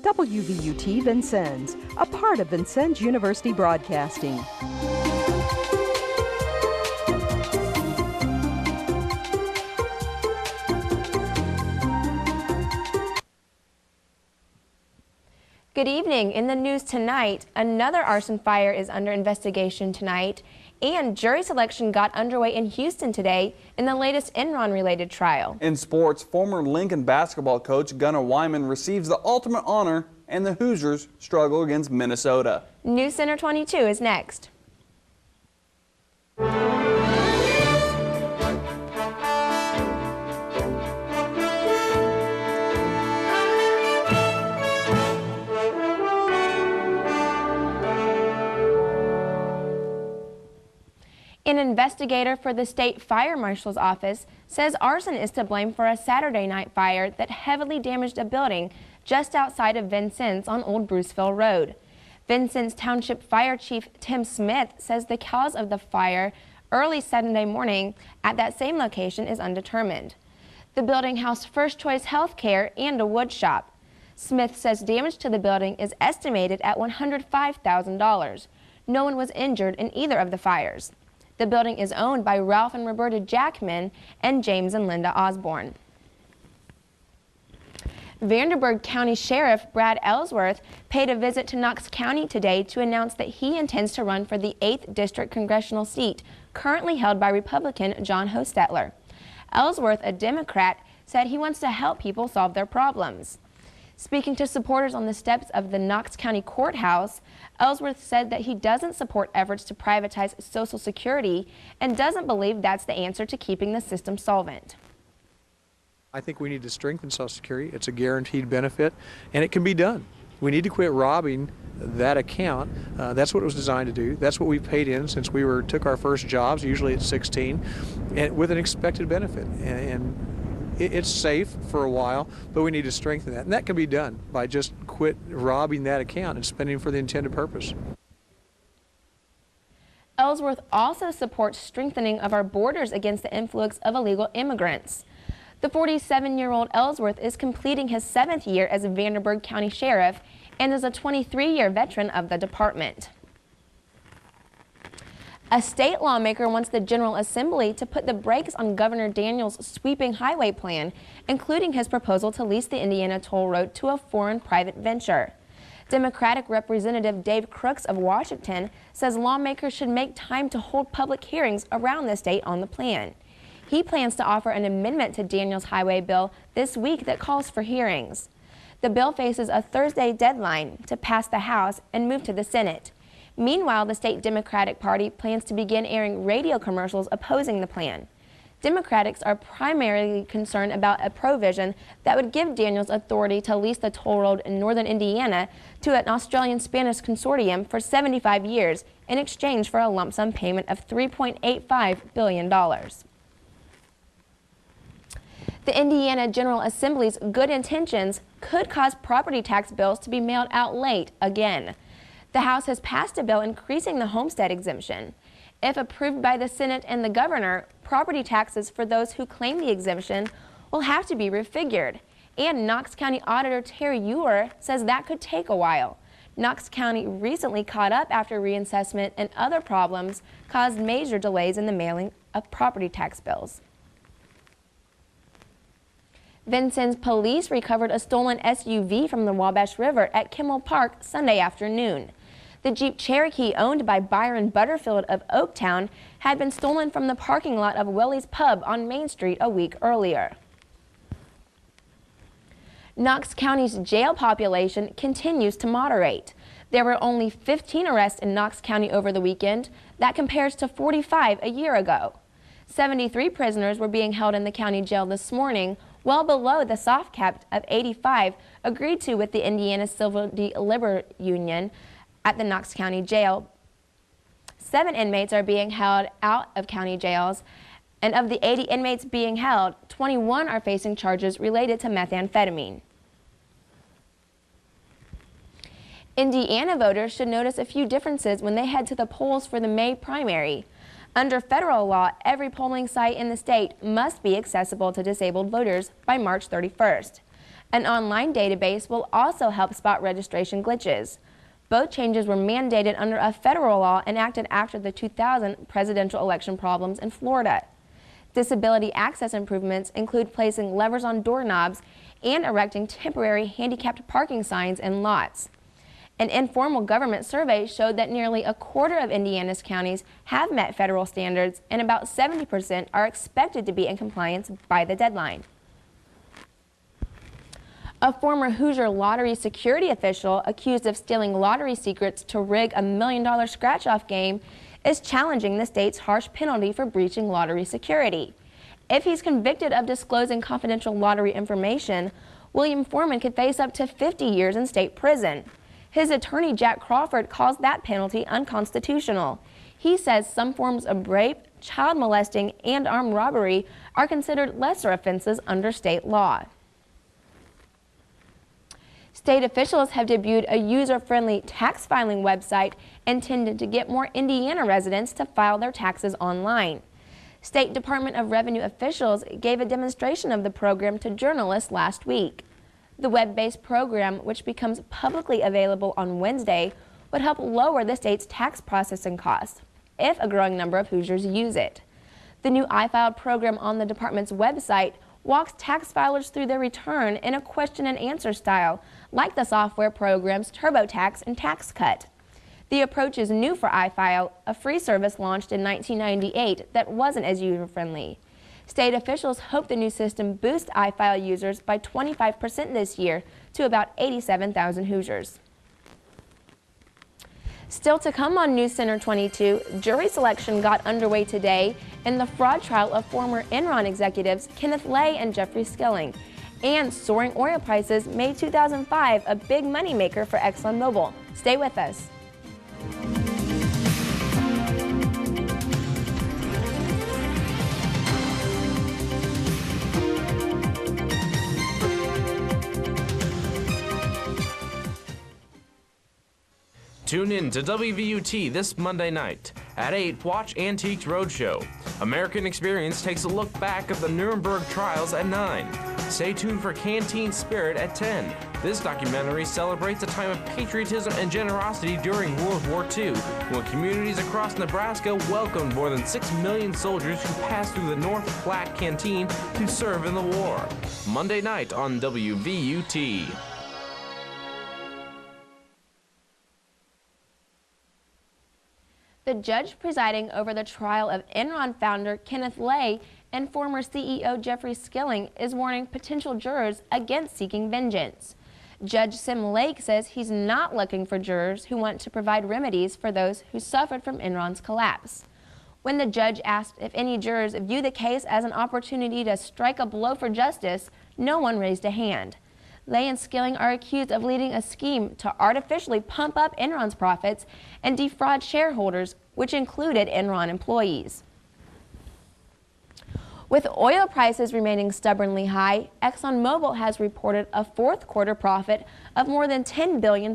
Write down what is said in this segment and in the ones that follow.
WVUT Vincennes, a part of Vincennes University Broadcasting. Good evening. In the news tonight, another arson fire is under investigation tonight, and jury selection got underway in Houston today in the latest Enron-related trial. In sports, former Lincoln basketball coach Gunnar Wyman receives the ultimate honor, and the Hoosiers struggle against Minnesota. Newscenter 22 is next. An investigator for the state fire marshal's office says arson is to blame for a Saturday night fire that heavily damaged a building just outside of Vincennes on Old Bruceville Road. Vincennes Township Fire Chief Tim Smith says the cause of the fire early Saturday morning at that same location is undetermined. The building housed First Choice Healthcare and a wood shop. Smith says damage to the building is estimated at $105,000. No one was injured in either of the fires. The building is owned by Ralph and Roberta Jackman and James and Linda Osborne. Vanderburgh County Sheriff Brad Ellsworth paid a visit to Knox County today to announce that he intends to run for the 8th District congressional seat, currently held by Republican John Hostetler. Ellsworth, a Democrat, said he wants to help people solve their problems. Speaking to supporters on the steps of the Knox County Courthouse, Ellsworth said that he doesn't support efforts to privatize Social Security and doesn't believe that's the answer to keeping the system solvent. I think we need to strengthen Social Security. It's a guaranteed benefit, and it can be done. We need to quit robbing that account. That's what it was designed to do. That's what we've paid in since we took our first jobs, usually at 16, and with an expected benefit. And it's safe for a while, but we need to strengthen that. And that can be done by just quit robbing that account and spending for the intended purpose. Ellsworth also supports strengthening of our borders against the influx of illegal immigrants. The 47-year-old Ellsworth is completing his 7th year as a Vanderburgh County Sheriff and is a 23-year veteran of the department. A state lawmaker wants the General Assembly to put the brakes on Governor Daniels' sweeping highway plan, including his proposal to lease the Indiana toll road to a foreign private venture. Democratic Representative Dave Crooks of Washington says lawmakers should make time to hold public hearings around the state on the plan. He plans to offer an amendment to Daniels' highway bill this week that calls for hearings. The bill faces a Thursday deadline to pass the House and move to the Senate. Meanwhile, the state Democratic Party plans to begin airing radio commercials opposing the plan. Democrats are primarily concerned about a provision that would give Daniels authority to lease the toll road in northern Indiana to an Australian Spanish consortium for 75 years in exchange for a lump sum payment of $3.85 billion. The Indiana General Assembly's good intentions could cause property tax bills to be mailed out late again. The House has passed a bill increasing the homestead exemption. If approved by the Senate and the governor, property taxes for those who claim the exemption will have to be refigured. And Knox County Auditor Terry Ewer says that could take a while. Knox County recently caught up after reassessment and other problems caused major delays in the mailing of property tax bills. Vincennes police recovered a stolen SUV from the Wabash River at Kimmel Park Sunday afternoon. The Jeep Cherokee, owned by Byron Butterfield of Oaktown, had been stolen from the parking lot of Willie's Pub on Main Street a week earlier. Knox County's jail population continues to moderate. There were only 15 arrests in Knox County over the weekend. That compares to 45 a year ago. 73 prisoners were being held in the county jail this morning, well below the soft cap of 85 agreed to with the Indiana Civil Liberties Union at the Knox County Jail. 7 inmates are being held out of county jails, and of the 80 inmates being held, 21 are facing charges related to methamphetamine. Indiana voters should notice a few differences when they head to the polls for the May primary. Under federal law, every polling site in the state must be accessible to disabled voters by March 31st. An online database will also help spot registration glitches. Both changes were mandated under a federal law enacted after the 2000 presidential election problems in Florida. Disability access improvements include placing levers on doorknobs and erecting temporary handicapped parking signs in lots. An informal government survey showed that nearly a quarter of Indiana's counties have met federal standards, and about 70% are expected to be in compliance by the deadline. A former Hoosier lottery security official accused of stealing lottery secrets to rig a $1 million scratch-off game is challenging the state's harsh penalty for breaching lottery security. If he's convicted of disclosing confidential lottery information, William Foreman could face up to 50 years in state prison. His attorney, Jack Crawford, calls that penalty unconstitutional. He says some forms of rape, child molesting, and armed robbery are considered lesser offenses under state law. State officials have debuted a user-friendly tax filing website intended to get more Indiana residents to file their taxes online. State Department of Revenue officials gave a demonstration of the program to journalists last week. The web-based program, which becomes publicly available on Wednesday, would help lower the state's tax processing costs if a growing number of Hoosiers use it. The new iFile program on the department's website walks tax filers through their return in a question and answer style, like the software programs TurboTax and TaxCut. The approach is new for iFile, a free service launched in 1998 that wasn't as user-friendly. State officials hope the new system boosts iFile users by 25% this year to about 87,000 Hoosiers. Still to come on Newscenter 22, jury selection got underway today in the fraud trial of former Enron executives Kenneth Lay and Jeffrey Skilling. And soaring oil prices made 2005 a big moneymaker for ExxonMobil. Stay with us. Tune in to WVUT this Monday night. At 8, watch Antiques Roadshow. American Experience takes a look back at the Nuremberg trials at 9. Stay tuned for Canteen Spirit at 10. This documentary celebrates a time of patriotism and generosity during World War II, when communities across Nebraska welcomed more than 6 million soldiers who passed through the North Platte Canteen to serve in the war. Monday night on WVUT. The judge presiding over the trial of Enron founder Kenneth Lay and former CEO Jeffrey Skilling is warning potential jurors against seeking vengeance. Judge Sim Lake says he's not looking for jurors who want to provide remedies for those who suffered from Enron's collapse. When the judge asked if any jurors view the case as an opportunity to strike a blow for justice, no one raised a hand. Lay and Skilling are accused of leading a scheme to artificially pump up Enron's profits and defraud shareholders, which included Enron employees. With oil prices remaining stubbornly high, ExxonMobil has reported a fourth quarter profit of more than $10 billion.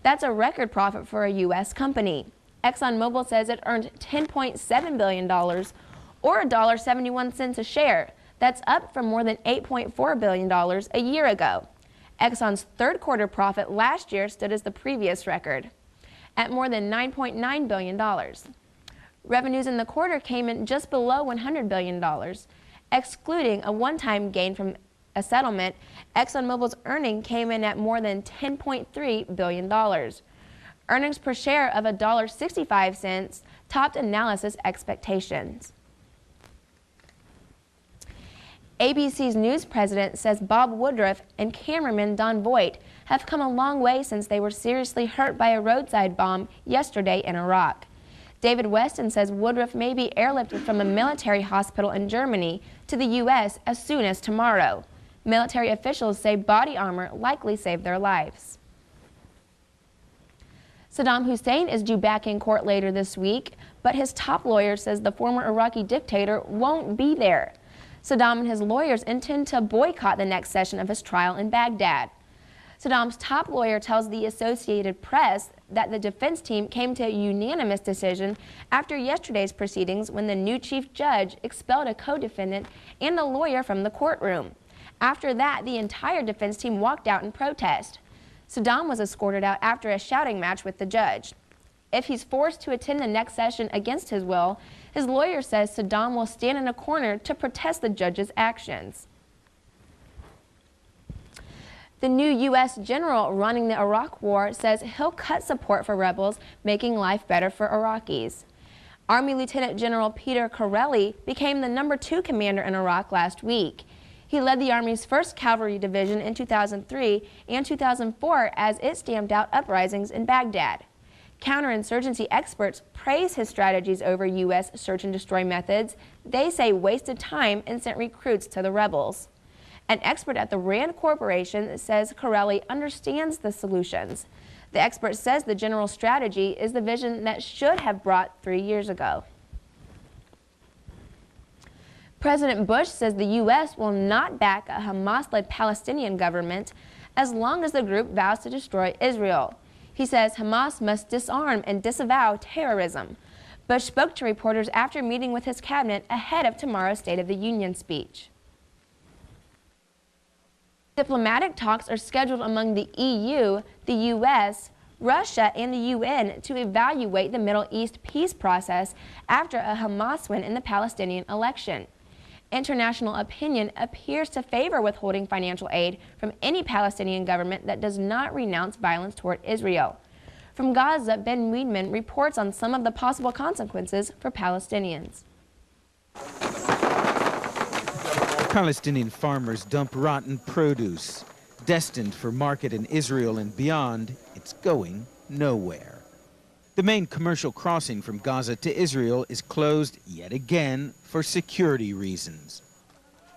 That's a record profit for a U.S. company. ExxonMobil says it earned $10.7 billion, or $1.71 a share. That's up from more than $8.4 billion a year ago. Exxon's third quarter profit last year stood as the previous record, at more than $9.9 billion. Revenues in the quarter came in just below $100 billion. Excluding a one-time gain from a settlement, ExxonMobil's earnings came in at more than $10.3 billion. Earnings per share of $1.65 topped analysis expectations. ABC's news president says Bob Woodruff and cameraman Don Voight have come a long way since they were seriously hurt by a roadside bomb yesterday in Iraq. David Weston says Woodruff may be airlifted from a military hospital in Germany to the U.S. as soon as tomorrow. Military officials say body armor likely saved their lives. Saddam Hussein is due back in court later this week, but his top lawyer says the former Iraqi dictator won't be there. Saddam and his lawyers intend to boycott the next session of his trial in Baghdad. Saddam's top lawyer tells the Associated Press that the defense team came to a unanimous decision after yesterday's proceedings when the new chief judge expelled a co-defendant and a lawyer from the courtroom. After that, the entire defense team walked out in protest. Saddam was escorted out after a shouting match with the judge. If he's forced to attend the next session against his will, his lawyer says Saddam will stand in a corner to protest the judge's actions. The new U.S. general running the Iraq war says he'll cut support for rebels, making life better for Iraqis. Army Lieutenant General Peter Corelli became the #2 commander in Iraq last week. He led the Army's 1st Cavalry Division in 2003 and 2004 as it stamped out uprisings in Baghdad. Counterinsurgency experts praise his strategies over U.S. search and destroy methods they say wasted time and sent recruits to the rebels. An expert at the RAND Corporation says Corelli understands the solutions. The expert says the general strategy is the vision that should have brought 3 years ago. President Bush says the U.S. will not back a Hamas-led Palestinian government as long as the group vows to destroy Israel. He says Hamas must disarm and disavow terrorism. Bush spoke to reporters after meeting with his cabinet ahead of tomorrow's State of the Union speech. Diplomatic talks are scheduled among the EU, the U.S., Russia, and the UN to evaluate the Middle East peace process after a Hamas win in the Palestinian election. International opinion appears to favor withholding financial aid from any Palestinian government that does not renounce violence toward Israel. From Gaza, Ben Weidman reports on some of the possible consequences for Palestinians. Palestinian farmers dump rotten produce. Destined for market in Israel and beyond, it's going nowhere. The main commercial crossing from Gaza to Israel is closed yet again for security reasons.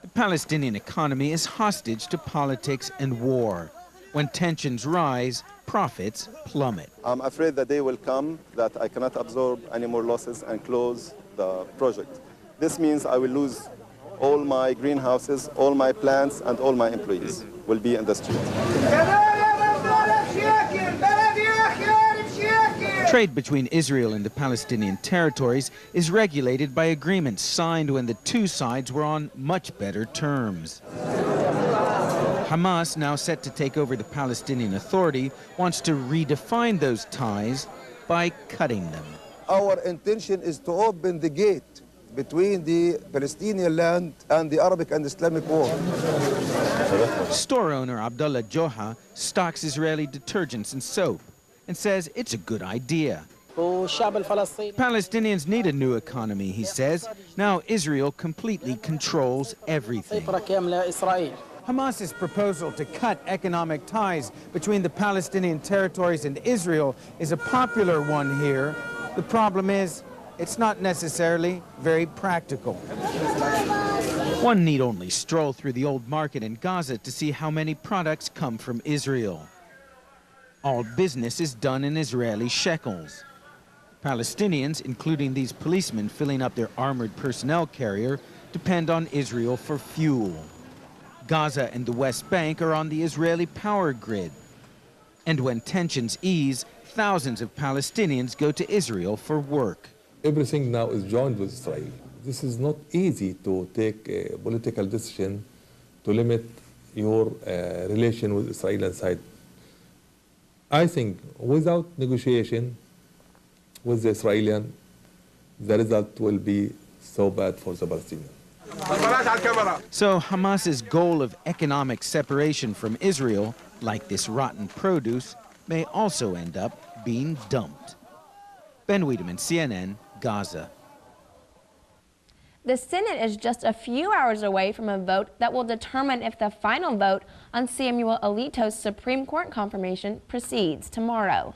The Palestinian economy is hostage to politics and war. When tensions rise, profits plummet. I'm afraid the day will come that I cannot absorb any more losses and close the project. This means I will lose all my greenhouses, all my plants, and all my employees will be in the street. Trade between Israel and the Palestinian territories is regulated by agreements signed when the two sides were on much better terms. Hamas, now set to take over the Palestinian Authority, wants to redefine those ties by cutting them. Our intention is to open the gate between the Palestinian land and the Arabic and Islamic war. Store owner Abdullah Joha stocks Israeli detergents and soap and says it's a good idea. Palestinians need a new economy, he says. Now Israel completely controls everything. Hamas's proposal to cut economic ties between the Palestinian territories and Israel is a popular one here. The problem is, it's not necessarily very practical. One need only stroll through the old market in Gaza to see how many products come from Israel. All business is done in Israeli shekels. Palestinians, including these policemen filling up their armored personnel carrier, depend on Israel for fuel. Gaza and the West Bank are on the Israeli power grid. And when tensions ease, thousands of Palestinians go to Israel for work. Everything now is joined with Israel. This is not easy to take a political decision to limit your relation with Israel side. I think without negotiation with the Israelis, the result will be so bad for the Palestinians. So Hamas's goal of economic separation from Israel, like this rotten produce, may also end up being dumped. Ben Wiedemann, CNN, Gaza. The Senate is just a few hours away from a vote that will determine if the final vote on Samuel Alito's Supreme Court confirmation proceeds tomorrow.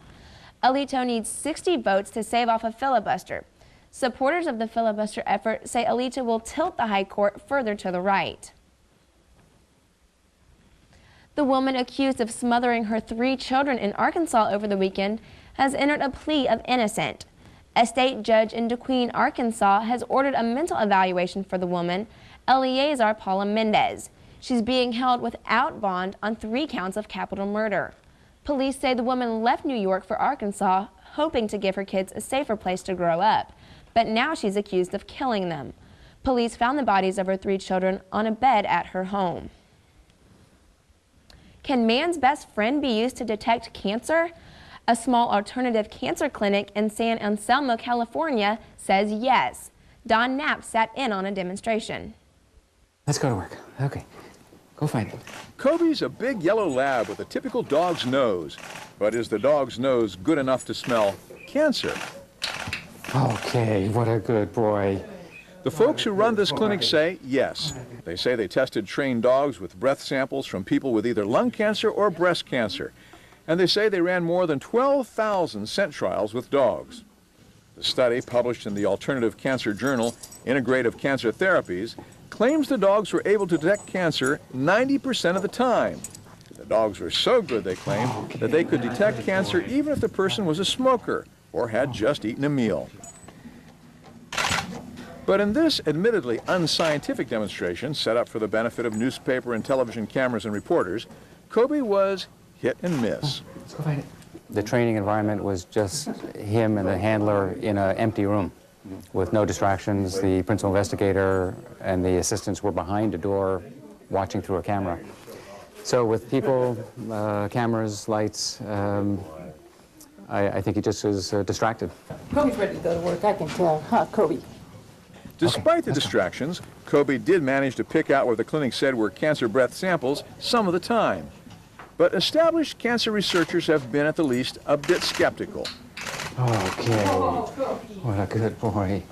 Alito needs 60 votes to save off a filibuster. Supporters of the filibuster effort say Alito will tilt the High Court further to the right. The woman accused of smothering her 3 children in Arkansas over the weekend has entered a plea of innocent. A state judge in DeQueen, Arkansas, has ordered a mental evaluation for the woman, Eleazar Paula Mendez. She's being held without bond on 3 counts of capital murder. Police say the woman left New York for Arkansas, hoping to give her kids a safer place to grow up. But now she's accused of killing them. Police found the bodies of her 3 children on a bed at her home. Can man's best friend be used to detect cancer? A small alternative cancer clinic in San Anselmo, California says yes. Don Knapp sat in on a demonstration. Let's go to work. Okay, go find it. Kobe's a big yellow lab with a typical dog's nose. But is the dog's nose good enough to smell cancer? Okay, what a good boy. The folks who run this clinic say yes. They say they tested trained dogs with breath samples from people with either lung cancer or breast cancer. And they say they ran more than 12,000 scent trials with dogs. The study, published in the alternative cancer journal, Integrative Cancer Therapies, claims the dogs were able to detect cancer 90% of the time. The dogs were so good, they claim, that they could detect cancer even if the person was a smoker or had just eaten a meal. But in this admittedly unscientific demonstration set up for the benefit of newspaper and television cameras and reporters, Kobe was hit and miss. Let's go find it. The training environment was just him and the handler in an empty room with no distractions. The principal investigator and the assistants were behind a door watching through a camera. So with people, cameras, lights, I think he just was distracted. Kobe's ready to go to work, I can tell. Huh, Kobe? Despite the distractions, Kobe did manage to pick out where the clinic said were cancer breath samples some of the time. But established cancer researchers have been at the least a bit skeptical. Okay, what a good boy.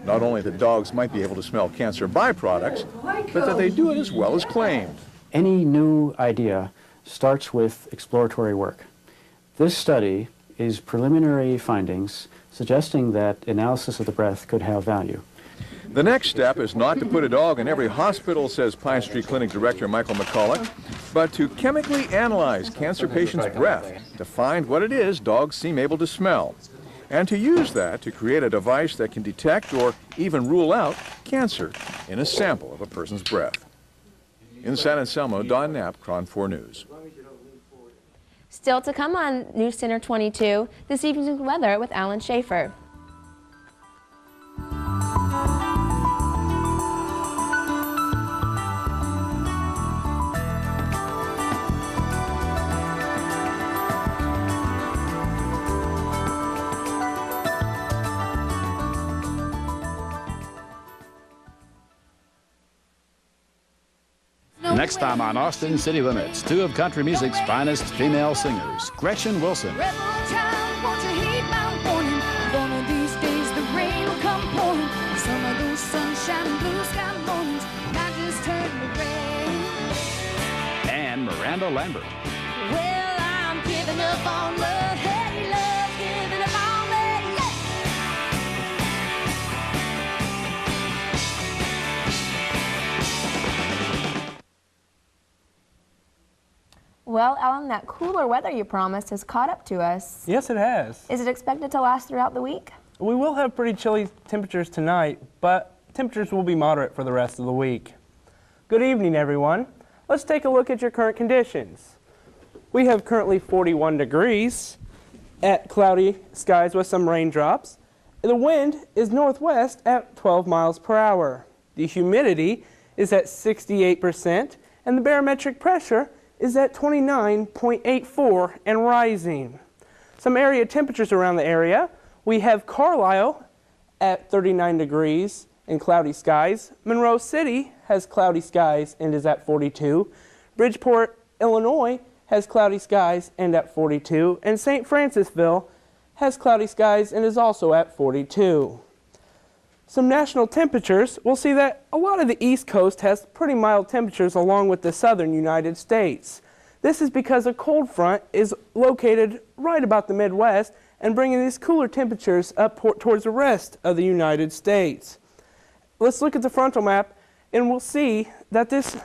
Not only that dogs might be able to smell cancer byproducts, but that they do it as well as claimed. Any new idea starts with exploratory work. This study is preliminary findings suggesting that analysis of the breath could have value. The next step is not to put a dog in every hospital, says Pine Street Clinic Director Michael McCulloch, but to chemically analyze cancer patients' breath to find what it is dogs seem able to smell, and to use that to create a device that can detect or even rule out cancer in a sample of a person's breath. In San Anselmo, Don Knapp, KRON 4 News. Still to come on News Center 22, this evening's weather with Alan Schaefer. Next time on Austin City Limits, two of country music's finest female singers, Gretchen Wilson. Rebel town, won't you heed my warning? One of these days the rain will come pouring. Some of those sunshine and blue sky mornings might just turn to rain. And Miranda Lambert. Well, I'm giving up on love. Hey, love, giving up on me. Yeah. Well, Alan, that cooler weather you promised has caught up to us. Yes, it has. Is it expected to last throughout the week? We will have pretty chilly temperatures tonight, but temperatures will be moderate for the rest of the week. Good evening, everyone. Let's take a look at your current conditions. We have currently 41 degrees at cloudy skies with some raindrops. The wind is northwest at 12 miles per hour. The humidity is at 68%, and the barometric pressure is at 29.84 and rising. Some area temperatures around the area. We have Carlisle at 39 degrees and cloudy skies. Monroe City has cloudy skies and is at 42. Bridgeport, Illinois has cloudy skies and at 42. And St. Francisville has cloudy skies and is also at 42. Some national temperatures, we'll see that a lot of the East Coast has pretty mild temperatures along with the southern United States. This is because a cold front is located right about the Midwest and bringing these cooler temperatures up towards the rest of the United States. Let's look at the frontal map and we'll see that this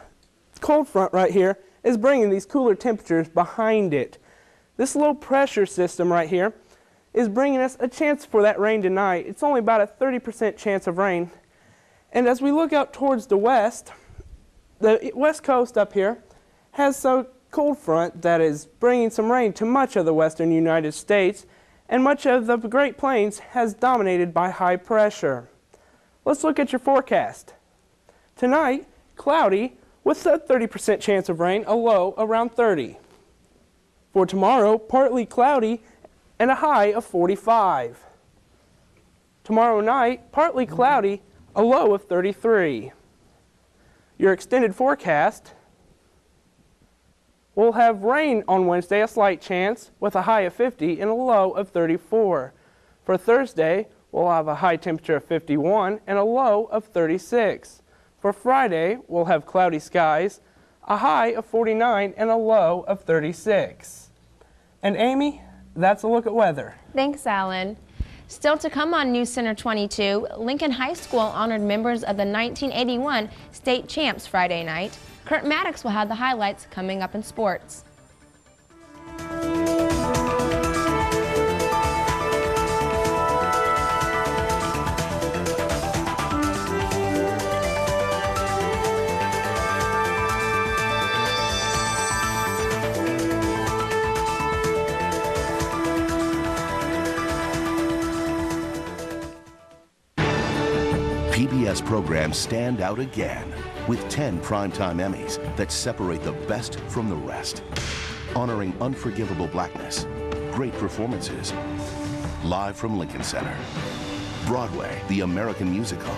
cold front right here is bringing these cooler temperatures behind it. This low pressure system right here is bringing us a chance for that rain tonight. It's only about a 30% chance of rain. And as we look out towards the west coast up here has a cold front that is bringing some rain to much of the western United States, and much of the Great Plains has dominated by high pressure. Let's look at your forecast. Tonight, cloudy with a 30% chance of rain, a low around 30. For tomorrow, partly cloudy and a high of 45. Tomorrow night, partly cloudy, a low of 33. Your extended forecast will have rain on Wednesday, a slight chance, with a high of 50 and a low of 34. For Thursday, we'll have a high temperature of 51 and a low of 36. For Friday, we'll have cloudy skies, a high of 49 and a low of 36. And Amy, that's a look at weather. Thanks, Alan. Still to come on Newscenter 22, Lincoln High School honored members of the 1981 state champs Friday night. Kurt Maddox will have the highlights coming up in sports. PBS programs stand out again with 10 Primetime Emmys that separate the best from the rest. Honoring unforgivable blackness, great performances, live from Lincoln Center, Broadway, the American Musical,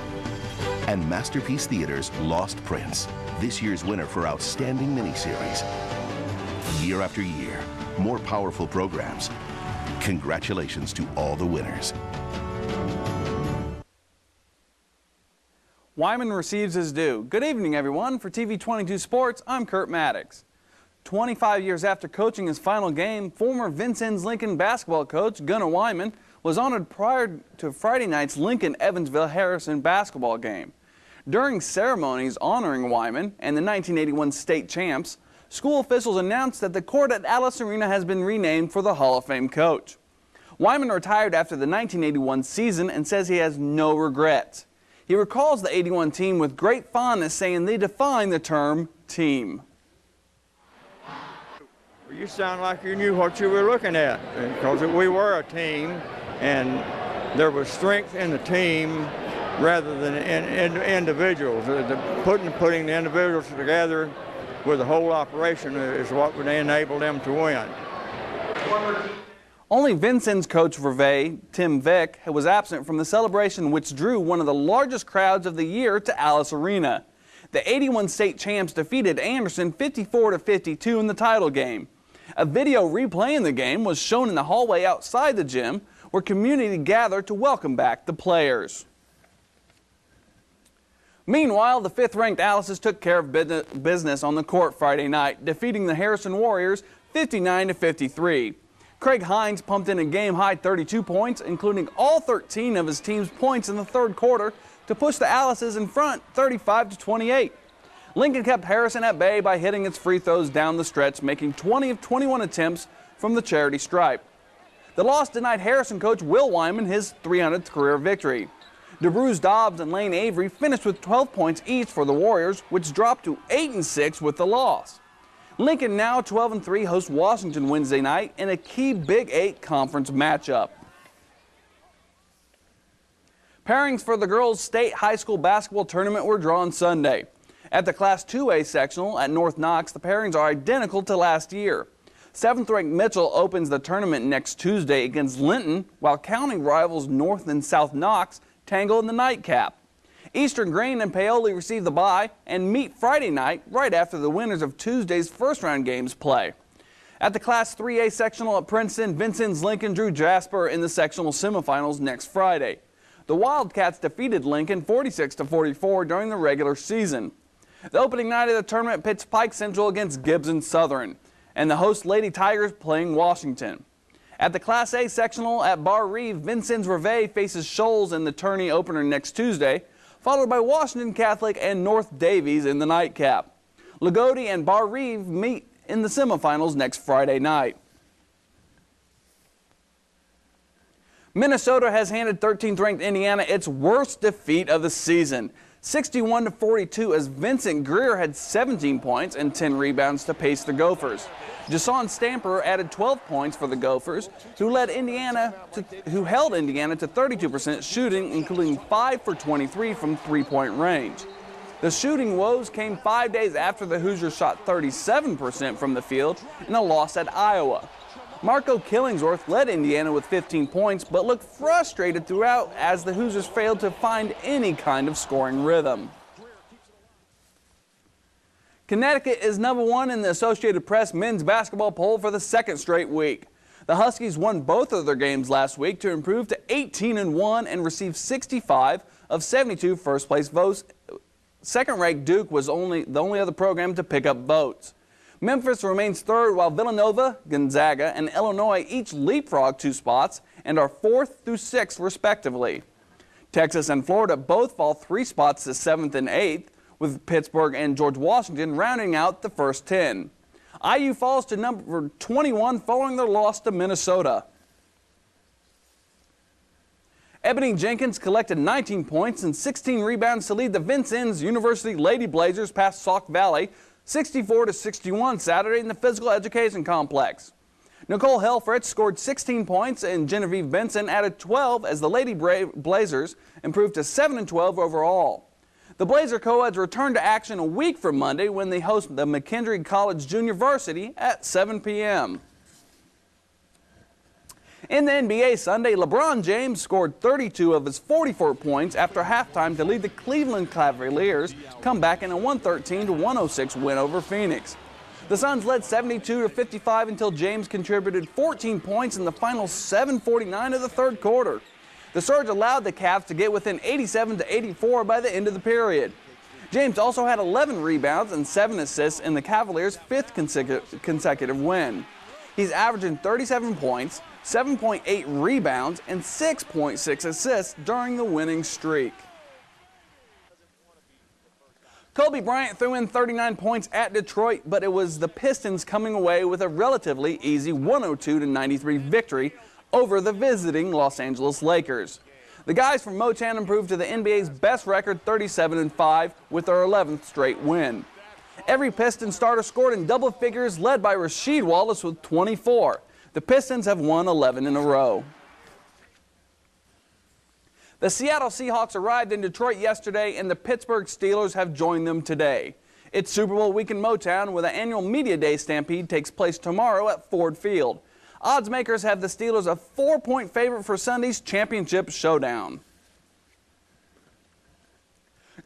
and Masterpiece Theater's Lost Prince, this year's winner for Outstanding Miniseries. Year after year, more powerful programs. Congratulations to all the winners. Wyman receives his due. Good evening, everyone. For TV 22 Sports, I'm Kurt Maddox. 25 years after coaching his final game, former Vincennes Lincoln basketball coach Gunnar Wyman was honored prior to Friday night's Lincoln-Evansville-Harrison basketball game. During ceremonies honoring Wyman and the 1981 state champs, school officials announced that the court at Alice Arena has been renamed for the Hall of Fame coach. Wyman retired after the 1981 season and says he has no regrets. He recalls the 81 team with great fondness, saying they define the term team. You sound like you knew what you were looking at, because we were a team, and there was strength in the team rather than in individuals. Putting the individuals together with the whole operation is what would enable them to win. Only Vincennes coach Wvut, Tim Vick, was absent from the celebration, which drew one of the largest crowds of the year to Alice Arena. The 81 state champs defeated Anderson 54-52 in the title game. A video replaying the game was shown in the hallway outside the gym, where community gathered to welcome back the players. Meanwhile, the 5th-ranked Alice's took care of business on the court Friday night, defeating the Harrison Warriors 59-53. Craig Hines pumped in a game-high 32 points, including all 13 of his team's points in the third quarter, to push the Alices in front 35-28. Lincoln kept Harrison at bay by hitting its free throws down the stretch, making 20 of 21 attempts from the charity stripe. The loss denied Harrison coach Will Wyman his 300th career victory. DeBruce Dobbs and Lane Avery finished with 12 points each for the Warriors, which dropped to 8-6 with the loss. Lincoln, now 12-3, hosts Washington Wednesday night in a key Big 8 conference matchup. Pairings for the girls' state high school basketball tournament were drawn Sunday. At the Class 2A sectional at North Knox, the pairings are identical to last year. 7th-ranked Mitchell opens the tournament next Tuesday against Linton, while county rivals North and South Knox tangle in the nightcap. Eastern Grain and Paoli receive the bye and meet Friday night right after the winners of Tuesday's first-round games play. At the Class 3A sectional at Princeton, Vincennes Lincoln drew Jasper in the sectional semifinals next Friday. The Wildcats defeated Lincoln 46-44 during the regular season. The opening night of the tournament pits Pike Central against Gibson Southern, and the host Lady Tigers playing Washington. At the Class A sectional at Bar Reeve, Vincennes Reveille faces Shoals in the tourney opener next Tuesday, followed by Washington Catholic and North Davies in the nightcap. Lagodi and Bar Reeve meet in the semifinals next Friday night. Minnesota has handed 13th-ranked Indiana its worst defeat of the season, 61-42, as Vincent Greer had 17 points and 10 rebounds to pace the Gophers. Jason Stamper added 12 points for the Gophers, who held Indiana to 32% shooting, including 5 for 23 from three-point range. The shooting woes came 5 days after the Hoosiers shot 37% from the field in a loss at Iowa. Marco Killingsworth led Indiana with 15 points, but looked frustrated throughout as the Hoosiers failed to find any kind of scoring rhythm. Connecticut is #1 in the Associated Press men's basketball poll for the second straight week. The Huskies won both of their games last week to improve to 18-1 and received 65 of 72 first-place votes. Second-ranked Duke was the only other program to pick up votes. Memphis remains third, while Villanova, Gonzaga, and Illinois each leapfrog 2 spots and are 4th through 6th, respectively. Texas and Florida both fall 3 spots to 7th and 8th, with Pittsburgh and George Washington rounding out the first 10. IU falls to number 21 following their loss to Minnesota. Ebony Jenkins collected 19 points and 16 rebounds to lead the Vincennes University Lady Blazers past Sauk Valley 64-61 Saturday in the Physical Education Complex. Nicole Helfrich scored 16 points and Genevieve Benson added 12 as the Lady Blazers improved to 7-12 overall. The Blazer co-eds return to action a week from Monday when they host the McKendree College Junior Varsity at 7 p.m. In the NBA Sunday, LeBron James scored 32 of his 44 points after halftime to lead the Cleveland Cavaliers come back in a 113-106 win over Phoenix. The Suns led 72-55 until James contributed 14 points in the final 7:49 of the third quarter. The surge allowed the Cavs to get within 87-84 by the end of the period. James also had 11 rebounds and 7 assists in the Cavaliers' 5th consecutive win. He's averaging 37 points, 7.8 rebounds, and 6.6 assists during the winning streak. Kobe Bryant threw in 39 points at Detroit, but it was the Pistons coming away with a relatively easy 102-93 victory over the visiting Los Angeles Lakers. The guys from Motown improved to the NBA's best record 37-5 with their 11th straight win. Every Pistons starter scored in double figures, led by Rasheed Wallace with 24. The Pistons have won 11 in a row. The Seattle Seahawks arrived in Detroit yesterday, and the Pittsburgh Steelers have joined them today. It's Super Bowl week in Motown, where the annual Media Day Stampede takes place tomorrow at Ford Field. Odds makers have the Steelers a 4-point favorite for Sunday's championship showdown.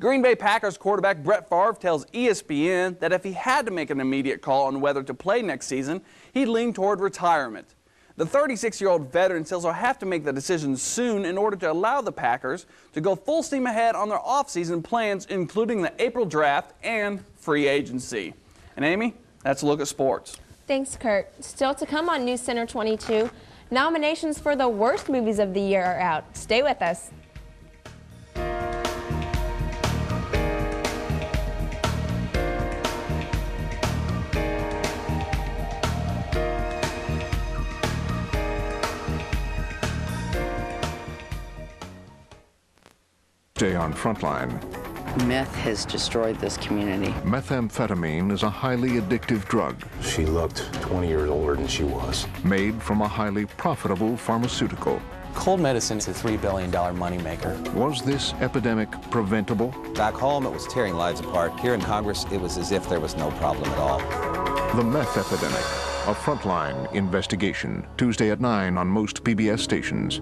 Green Bay Packers quarterback Brett Favre tells ESPN that if he had to make an immediate call on whether to play next season, he'd lean toward retirement. The 36-year-old veteran says he'll have to make the decision soon in order to allow the Packers to go full steam ahead on their offseason plans, including the April draft and free agency. And Amy, that's a look at sports. Thanks, Kurt. Still to come on Newscenter 22, nominations for the worst movies of the year are out. Stay with us. Stay on Frontline. Meth has destroyed this community. Methamphetamine is a highly addictive drug. She looked 20 years older than she was. Made from a highly profitable pharmaceutical. Cold medicine is a $3 billion moneymaker. Was this epidemic preventable? Back home, it was tearing lives apart. Here in Congress, it was as if there was no problem at all. The meth epidemic, a Frontline investigation. Tuesday at 9 on most PBS stations.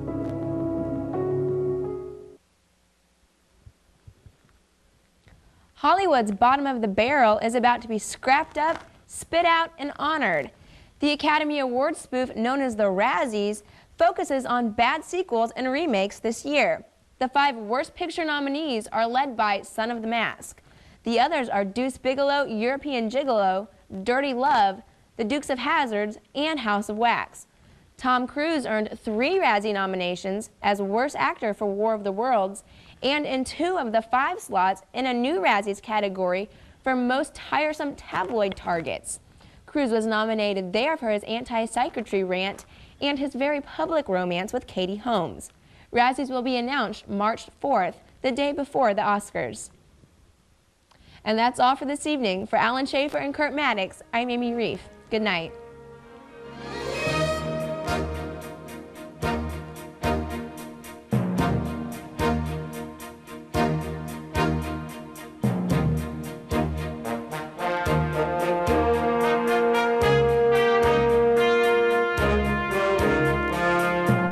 Hollywood's bottom of the barrel is about to be scrapped up, spit out, and honored. The Academy Award spoof known as the Razzies focuses on bad sequels and remakes this year. The 5 Worst Picture nominees are led by Son of the Mask. The others are Deuce Bigalow, European Gigolo, Dirty Love, The Dukes of Hazzard, and House of Wax. Tom Cruise earned 3 Razzie nominations as Worst Actor for War of the Worlds, and in 2 of the 5 slots in a new Razzies category for Most Tiresome Tabloid Targets. Cruise was nominated there for his anti-psychiatry rant and his very public romance with Katie Holmes. Razzies will be announced March 4th, the day before the Oscars. And that's all for this evening. For Alan Schaefer and Kurt Maddox, I'm Amy Reef. Good night.